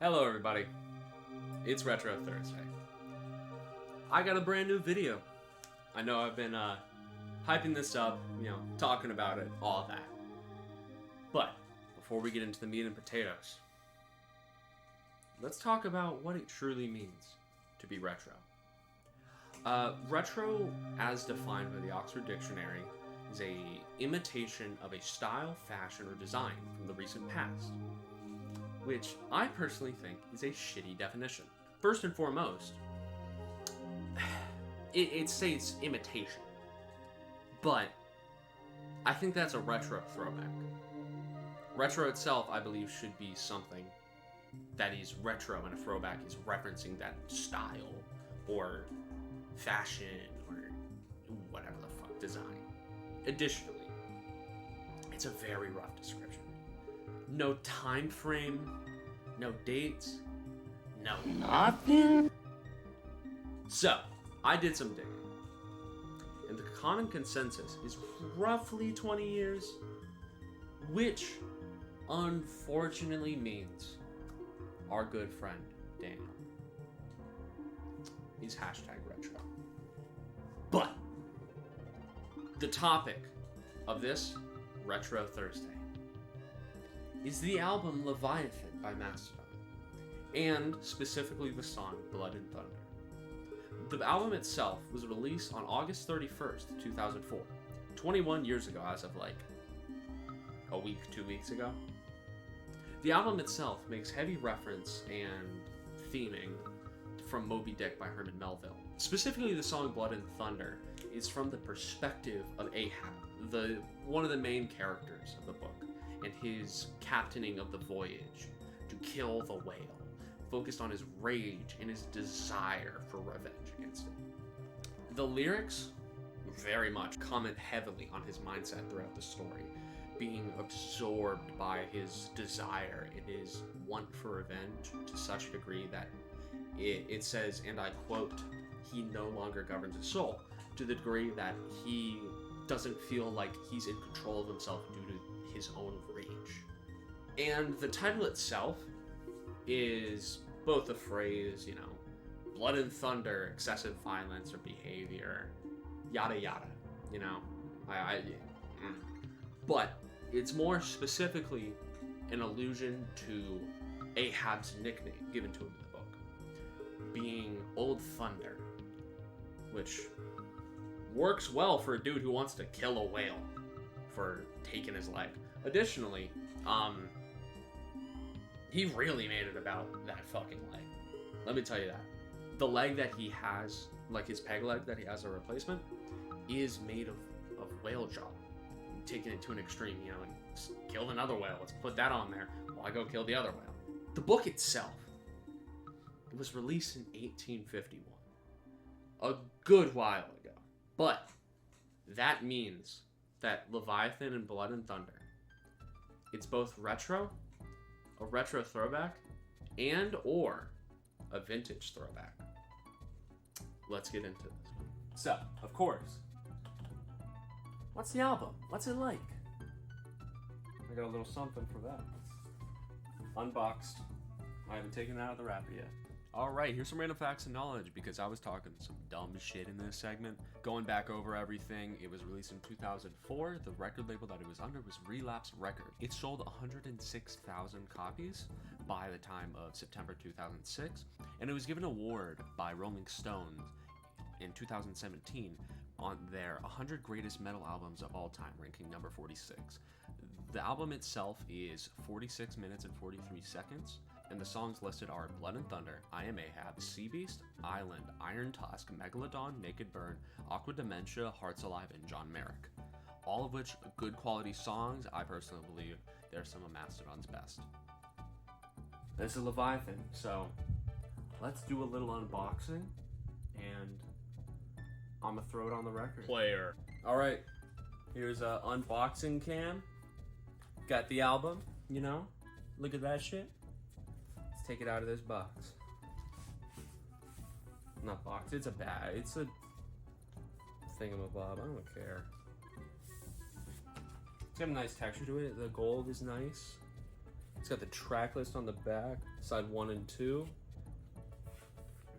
Hello everybody, it's Retro Thursday. I got a brand new video. I know I've been hyping this up, talking about it, all that. But before we get into the meat and potatoes, let's talk about what it truly means to be retro. Retro, as defined by the Oxford Dictionary, is a imitation of a style, fashion, or design from the recent past, which I personally think is a shitty definition. First and foremost, it states imitation, but I think that's a retro throwback. Retro itself, I believe, should be something that is retro, and a throwback is referencing that style or fashion or whatever the fuck design. Additionally, it's a very rough description. No time frame, no dates, no nothing. So, I did some digging, and the common consensus is roughly 20 years, which unfortunately means our good friend Daniel is #retro. But the topic of this Retro Thursday is the album Leviathan by Mastodon, and specifically the song Blood and Thunder. The album itself was released on August 31st, 2004, 21 years ago as of like a week, 2 weeks ago. The album itself makes heavy reference and theming from Moby Dick by Herman Melville. Specifically, the song Blood and Thunder is from the perspective of Ahab, one of the main characters of the book, and his captaining of the voyage to kill the whale, focused on his rage and his desire for revenge against it. The lyrics very much comment heavily on his mindset throughout the story, being absorbed by his desire and his want for revenge to such a degree that it says, and I quote, he no longer governs his soul, to the degree that he doesn't feel like he's in control of himself due to his own rage. And the title itself is both a phrase, blood and thunder, excessive violence or behavior, yada yada, But it's more specifically an allusion to Ahab's nickname given to him in the book, being Old Thunder, which works well for a dude who wants to kill a whale for taking his life. Additionally, he really made it about that fucking leg. Let me tell you that. The leg that he has, like his peg leg that he has as a replacement, is made of whale jaw. Taking it to an extreme, and killed another whale. Let's put that on there while I go kill the other whale. The book itself, it was released in 1851. A good while ago. But that means that Leviathan and Blood and Thunder, it's both retro, a retro throwback, and or a vintage throwback. Let's get into this. So, of course, what's the album? What's it like? I got a little something for that. Unboxed. I haven't taken it out of the wrapper yet. Alright, here's some random facts and knowledge, because I was talking some dumb shit in this segment. Going back over everything, it was released in 2004. The record label that it was under was Relapse Records. It sold 106,000 copies by the time of September 2006, and it was given an award by Rolling Stone in 2017 on their 100 Greatest Metal Albums of All Time, ranking number 46. The album itself is 46 minutes and 43 seconds. And the songs listed are Blood and Thunder, I Am Ahab, Sea Beast, Island, Iron Tusk, Megalodon, Naked Burn, Aqua Dementia, Hearts Alive, and John Merrick. All of which good quality songs. I personally believe they're some of Mastodon's best. This is Leviathan, so let's do a little unboxing, and I'm gonna throw it on the record player. Alright, here's a unboxing cam. Got the album, look at that shit. Take it out of this box. Not box, it's a bag. It's a thingamabob. I don't care. It's got a nice texture to it. The gold is nice. It's got the track list on the back, side 1 and 2.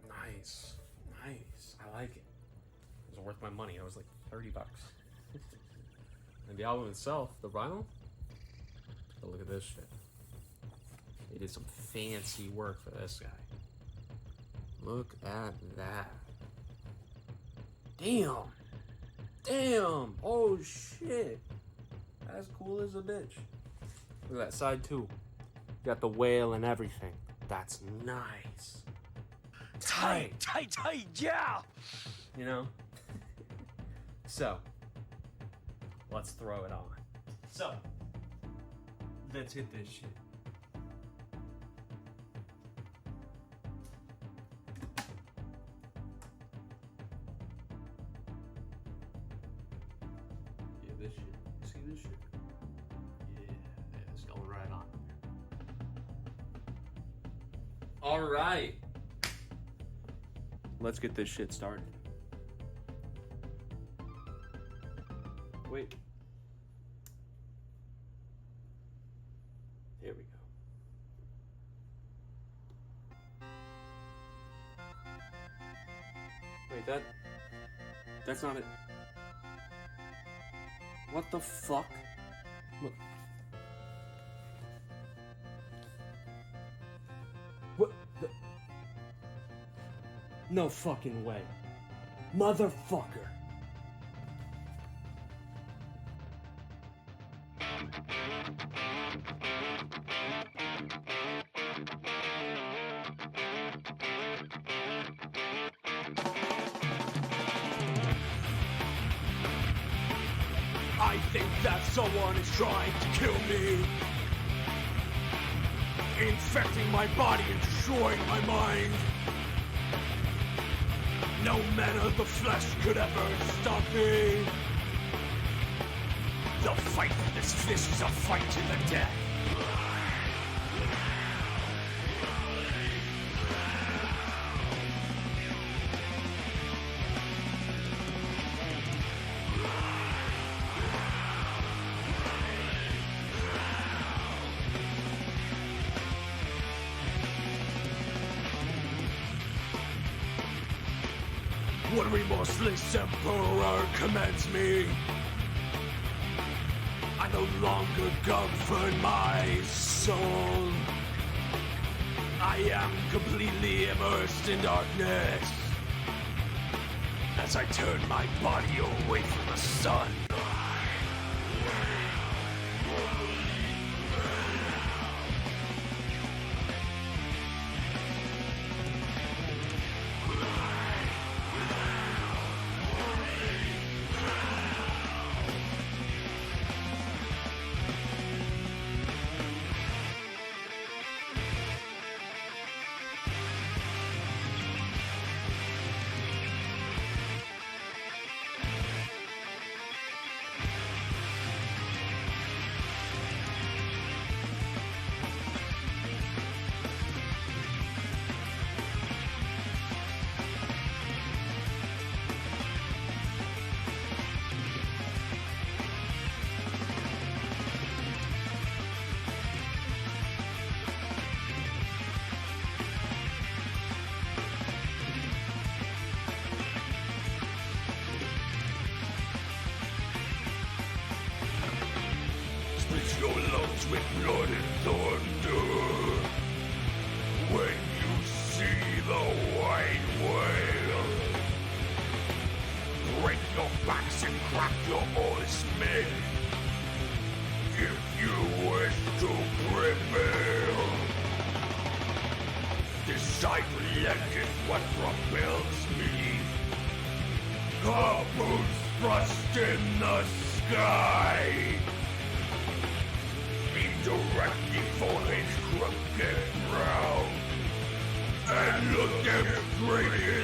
Nice. Nice. I like it. It was worth my money. It was like $30. And the album itself, the vinyl, oh, look at this shit. They did some fancy work for this guy. Look at that. Damn. Damn. Oh shit. That's cool as a bitch. Look at that side 2. Got the whale and everything. That's nice. Tight, yeah. You know? So, let's throw it on. So, let's hit this shit. Yeah, this shit. You see this shit? Yeah, it's going right on. All right. Let's get this shit started. Wait. Here we go. Wait, that's not it. What the fuck? What the? No fucking way. Motherfucker. I think that someone is trying to kill me, infecting my body and destroying my mind. No man of the flesh could ever stop me. The fight for this fish is a fight to the death. When remorseless emperor commands me, I no longer govern my soul. I am completely immersed in darkness as I turn my body away from the sun. Your lungs with blood and thunder when you see the white whale. Break your backs and crack your oarsmen if you wish to prevail. Discipling is what propels me. Harpoons thrust in the sky. Directly for his crooked brow, and look him straight